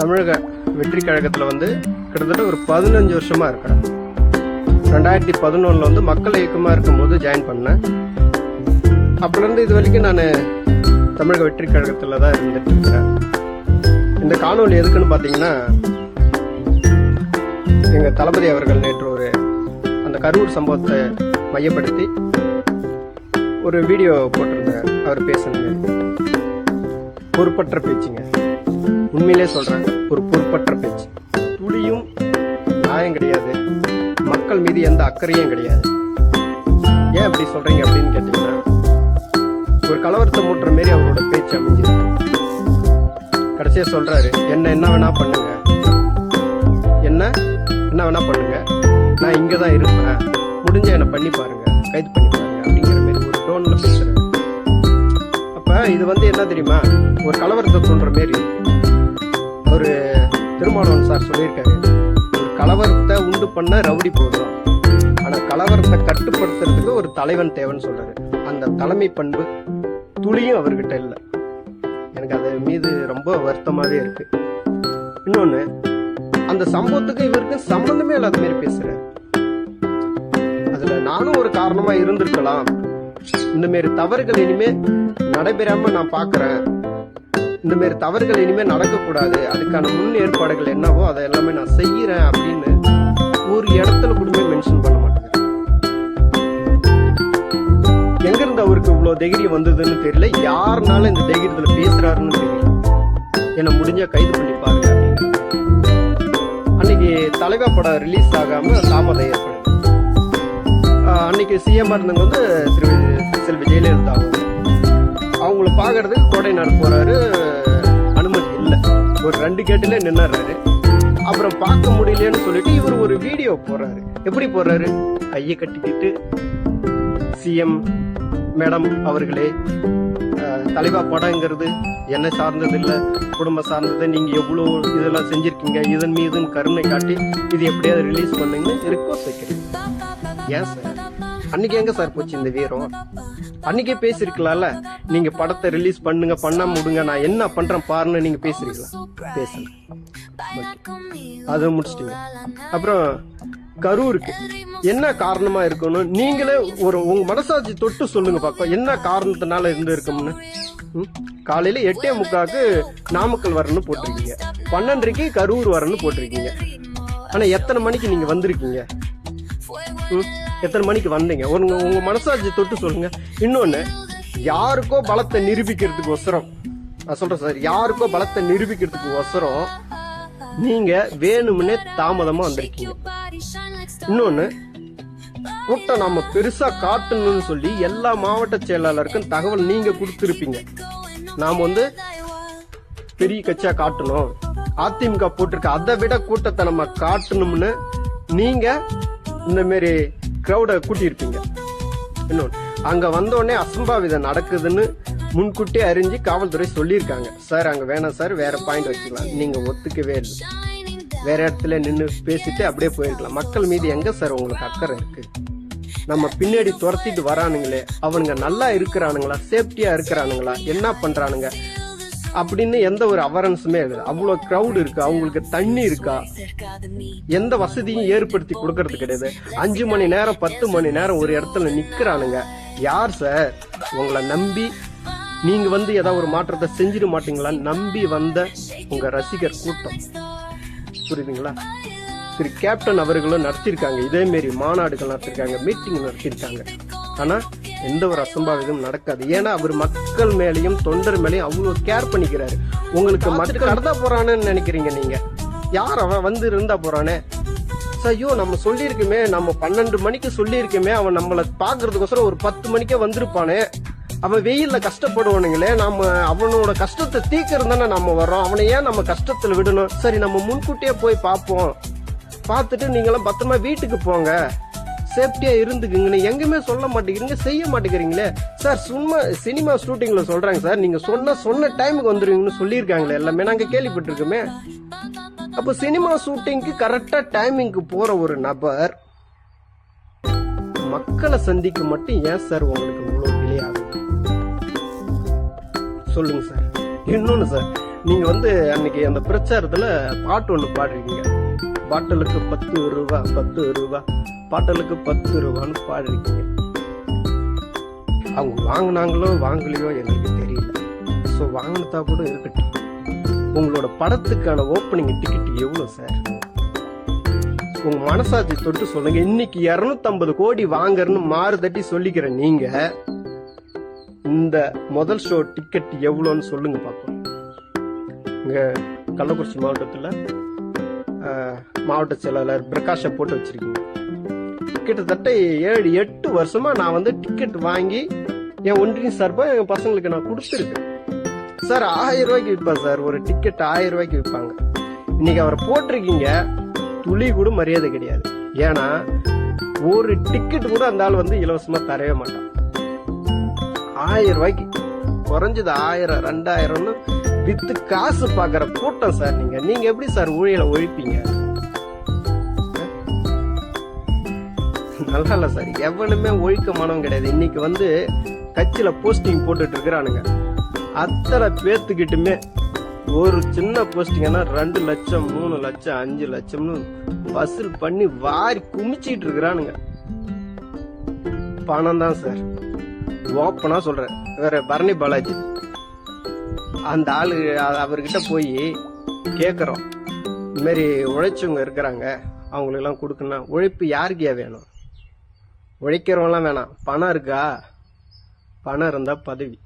தமிழக வெற்றி கழகத்தில் வந்து கிட்டத்தட்ட ஒரு 15 வருஷமா இருக்கிறேன். 2011 வந்து மக்கள் இயக்கமாக இருக்கும்போது ஜாயின் பண்ணேன். அப்போலேருந்து இது வரைக்கும் நான் தமிழக வெற்றி கழகத்தில் தான் இருந்துட்டு இருக்கிறேன். இந்த காணொலி எதுக்குன்னு பார்த்தீங்கன்னா, எங்கள் தளபதி அவர்கள் நேற்று அந்த கரூர் சம்பவத்தை மையப்படுத்தி ஒரு வீடியோ போட்டிருந்தாங்க. அவர் பேசுனது பொறுப்பற்ற பேச்சுங்க. உண்மையிலே சொல்றேன், ஒரு பொறுப்பற்ற பேச்சு. துளியும் நியாயம் கிடையாது, மக்கள் மீது எந்த அக்கறையும் கிடையாது. ஏன் அப்படி சொல்றீங்க அப்படின்னு கேட்டீங்கன்னா, ஒரு கலவரத்தை மூட்டுற மாரி அவரோட பேச்சு அமைஞ்சிருக்கு. கடைசியா சொல்றாரு, என்ன வேணா பண்ணுங்க, என்ன வேணா பண்ணுங்க, நான் இங்கதான் இருப்பேன், முடிஞ்ச என்ன பண்ணி பாருங்க, கைது பண்ணி பாருங்க அப்படிங்கிற மாதிரி ஒரு டோன்ல பேசுறேன். அப்ப இது வந்து என்ன தெரியுமா, ஒரு கலவரத்தை தோன்ற மாரி ஒரு திருமாவளவன் சார் சொல்லியிருக்காரு, ஒரு கலவரத்தை உண்டு பண்ண ரவுடி போதும், ஆனா கலவரத்தை கட்டுப்படுத்துறதுக்கு ஒரு தலைவன் தேவைன்னு சொல்றாரு. அந்த தலைமை பண்பு துளியும் அவர்கிட்ட இல்லை. எனக்கு அது மீது ரொம்ப வருத்தமாவே இருக்கு. இன்னொன்னு, அந்த சம்பவத்துக்கு இவருக்கு சம்பந்தமே இல்லாத மாதிரி பேசுறாரு. அதுல நானும் ஒரு காரணமா இருந்திருக்கலாம். இந்த மாதிரி தவறுகள் இனிமே நடைபெறாம நான் பாக்குறேன், இந்த மாதிரி தவறுகள் இனிமே நடக்கக்கூடாது, அதுக்கான முன் ஏற்பாடுகள் என்னவோ அதை எல்லாமே நான் செய்யறேன் அப்படின்னு ஒரு இடத்துல கூட மென்ஷன் பண்ண மாட்டேங்க. எங்க இருந்து அவருக்கு இவ்வளவு தைரியம் வந்ததுன்னு தெரியல, யாருனாலும் இந்த தைரியத்துல பேசுறாருன்னு தெரியல. என்ன முடிஞ்சா கைது பண்ணி பாருங்க அப்படின்னு. அன்னைக்கு தலைவா படம் ரிலீஸ் ஆகாம தாமதம் ஏற்படுது. அன்னைக்கு சிஎம் இருந்தவங்க வந்து செல்வி ஜெயலலிதா அவங்கள பாக்குறதுக்கு கோடைநாடு போறாரு, அனுமதி இல்லை, ஒரு 2 கேட்டுல நின்னுறாரு. அப்புறம் பார்க்க முடியலன்னு சொல்லிட்டு இவர் ஒரு வீடியோ போடுறாரு. எப்படி போடுறாரு, கையை கட்டிக்கிட்டு, சிஎம் மேடம் அவர்களே, தலைவா படங்கிறது என்ன சார்ந்தது இல்ல, குடும்ப சார்ந்தது, நீங்க எவ்வளவு இதெல்லாம் செஞ்சிருக்கீங்க, இதன் மீது கருணை காட்டி இது எப்படியாவது ரிலீஸ் பண்ணுங்க ரிக்வஸ்ட் வைக்கிறேன். ஏன் சார் அன்னைக்கு எங்க சார் போச்சு இந்த வீரம்? அன்னைக்கே பேசிருக்கலாம்ல, நீங்க படத்தை ரிலீஸ் பண்ணுங்க, பண்ணாம விடுங்க, நான் என்ன பண்றேன் பாருன்னு நீங்க பேசிருக்கலாம். பேசல, அதை முடிச்சிட்டீங்க. அப்புறம் கரூருக்கு என்ன காரணமா இருக்கணும், நீங்களே உங்க மனசாட்சி தொட்டு சொல்லுங்க பாப்போம், என்ன காரணத்தினால இருந்து இருக்கும்னு. காலையில 8:45 நாமக்கல் வரணும்னு போட்டிருக்கீங்க, 12:30 கரூர் வரணும்னு போட்டிருக்கீங்க. ஆனா எத்தனை மணிக்கு நீங்க வந்திருக்கீங்க? எத்தனை மணிக்கு வந்தீங்க? உங்க மனசாட்சி தொட்டு சொல்லுங்க. இன்னொன்னு, யாருக்கோ பலத்தை நிரூபிக்கிறதுக்கு ஒசரம், நான் சொல்றேன் சார், யாருக்கோ பலத்தை நிரூபிக்கிறதுக்கு ஒசரம் நீங்க வேணும்னே தாமதமா வந்திருக்கீங்க. இன்னொன்னு, கூட்டம் நாம பெருசா காட்டணும்னு சொல்லி எல்லா மாவட்ட செயலாளருக்கும் தகவல் நீங்க கொடுத்திருப்பீங்க. நாம வந்து பெரிய கட்சியா காட்டணும், அதிமுக போட்டிருக்க அதை விட கூட்டத்தை நம்ம காட்டணும்னு நீங்க இந்த மாதிரி கிரௌட கூட்டியிருப்பீங்க. இன்னொன்னு, அங்க வந்தோடனே அசம்பாவிதம் நடக்குதுன்னு முன்கூட்டி அறிஞ்சு காவல்துறை சொல்லியிருக்காங்க. சார் அங்க வேணாம் சார், வேற பாயிண்ட் வச்சுக்கலாம். நீங்க ஒத்துக்கவே இல்லை, வேற இடத்துல நின்று பேசிட்டு அப்படியே போயிருக்கலாம். மக்கள் மீது எங்க சார் உங்களுக்கு அக்கறை இருக்கு? நம்ம பின்னாடி துரத்திட்டு வரானுங்களே, அவனுங்க நல்லா இருக்கிறானுங்களா, சேஃப்டியா இருக்கிறானுங்களா, என்ன பண்றானுங்க அப்படின்னு எந்த ஒரு அவேர்னஸுமே இல்லை. அவ்வளவு கிரௌட் இருக்கு, அவங்களுக்கு தண்ணி இருக்கா, எந்த வசதியும் ஏற்படுத்தி கொடுக்கறது கிடையாது. 5 மணி நேரம் 10 மணி நேரம் ஒரு இடத்துல நிக்கிறானுங்க. யார் சார் உங்களை நம்பி நீங்க வந்து ஏதாவது ஒரு மாற்றத்தை செஞ்சிட மாட்டீங்களான்னு நம்பி வந்த உங்க ரசிகர் கூட்டம், புரியுதுங்களா? திரு கேப்டன் அவர்களும் நடத்திருக்காங்க, இதே மாரி மாநாடுகள் நடத்திருக்காங்க, மீட்டிங் நடத்திருக்காங்க. ஆனா எந்த ஒரு அசம்பாவிதம் நடக்காது. ஏன்னா அவர் மக்கள் மேலையும் தொண்டர் மேலையும் அவ்வளவு கேர் பண்ணிக்கிறாரு. உங்களுக்கு மக்கள் கடந்தா போறான்னு நினைக்கிறீங்க நீங்க? யார் அவன் வந்து இருந்தா போறானே? ஐயோ, நம்ம சொல்லியிருக்குமே, நம்ம 12 மணிக்கு சொல்லியிருக்குமே, அவன் நம்மளை பாக்குறதுக்கோசரம் ஒரு 10 மணிக்கே வந்திருப்பானே, அவன் வெயில்ல கஷ்டப்படுவானுங்களே, நம்ம அவனோட கஷ்டத்தை தீக்கிறது தானே நம்ம வர்றோம், அவனை ஏன் நம்ம கஷ்டத்துல விடணும்? சரி, நம்ம முன்கூட்டியே போய் பார்ப்போம், பார்த்துட்டு நீங்களாம் பத்திரமா வீட்டுக்கு போங்க, சேஃப்டியா இருந்துக்குங்கன்னு எங்குமே சொல்ல மாட்டேங்கிறீங்க, செய்ய மாட்டேங்கிறீங்களே சார். சும்மா சினிமா ஷூட்டிங்ல சொல்றாங்க சார், நீங்க சொன்ன டைமுக்கு வந்துருவீங்கன்னு சொல்லியிருக்காங்களே, எல்லாமே நாங்க கேள்விப்பட்டிருக்கோமே. அப்ப சினிமா ஷூட்டிங்க்கு கரெக்டா டைமிங்க்கு போற ஒரு நபர் மக்களை சந்திக்க மட்டும் ஏன் சார் உங்களுக்கு இவ்வளவு டிலே ஆகுது? சொல்லுங்க சார். இன்னொன்னு சார், நீங்க அன்னைக்கு அந்த பிரச்சாரத்துல பாட்டு ஒண்ணு பாடுறீங்க, பாட்டலுக்கு 10 ரூபா 10 ரூபா பாட்டலுக்கு 10 ரூபான்னு பாடுறீங்க. அவங்க வாங்கினாங்களோ வாங்கலையோ எனக்கு தெரியல. ஸோ வாங்கினதா கூட இருக்கட்டும், உங்களோட படத்துக்கான ஓப்பனிங் டிக்கெட் எவ்வளவு சார்? உங்க மனசாட்சி தொட்டு சொல்லுங்க. இன்னைக்கு 250 கோடி வாங்கறன்னு மாறு தட்டி சொல்லிக்கிற நீங்க இந்த முதல் ஷோ டிக்கெட் எவ்வளோன்னு சொல்லுங்க பார்ப்போம். இங்க கள்ளக்குறிச்சி மாவட்டத்துல மாவட்ட செயலாளர் பிரகாஷை போட்டு வச்சிருக்கீங்க. கிட்டத்தட்ட 7-8 வருஷமா நான் டிக்கெட் வாங்கி என் ஒன்றியம் சார்பா என் பசங்களுக்கு நான் கொடுத்துருக்கேன் சார். 1000 ரூபாய்க்கு விற்பான் சார், ஒரு டிக்கெட் 1000 ரூபாய்க்கு விற்பாங்க. இன்னைக்கு அவரை போட்டிருக்கீங்க, துளி கூட மரியாதை கிடையாது. ஏன்னா ஒரு டிக்கெட் கூட அந்த ஆள் இலவசமா தரவே மாட்டான். 1000 ரூபாய்க்கு குறைஞ்சது 1000 2000 வித்து காசு பாக்குற கூட்டம் சார். நீங்க எப்படி சார் ஊழியலை ஒழிப்பீங்க? நல்லா இல்ல சார், எவனுமே ஒழிக்கமானவன் கிடையாது. இன்னைக்கு கட்சியில போஸ்டிங் போட்டுட்டு இருக்கிறானுங்க. அத்தனை பேத்துக்கிட்டுமே ஒரு சின்ன போஸ்டிங்கன்னா 2 லட்சம் 3 லட்சம் 5 லட்சம்னு வசூல் பண்ணி வாரி குமிச்சிட்டு இருக்கிறானுங்க. பணம் தான் சார். ஓப்பனா சொல்றேன். வேற பரணி பாலாஜி அந்த ஆளு, அவர்கிட்ட போய் கேக்குறோம், இந்த மாதிரி உழைச்சவங்க இருக்கிறாங்க, அவங்களுக்கு எல்லாம் கொடுக்கணும். உழைப்பு யாருக்கே வேணும்? உழைக்கிறவங்களாம் வேணாம். பணம் இருக்கா? பணம் இருந்தா பதவி.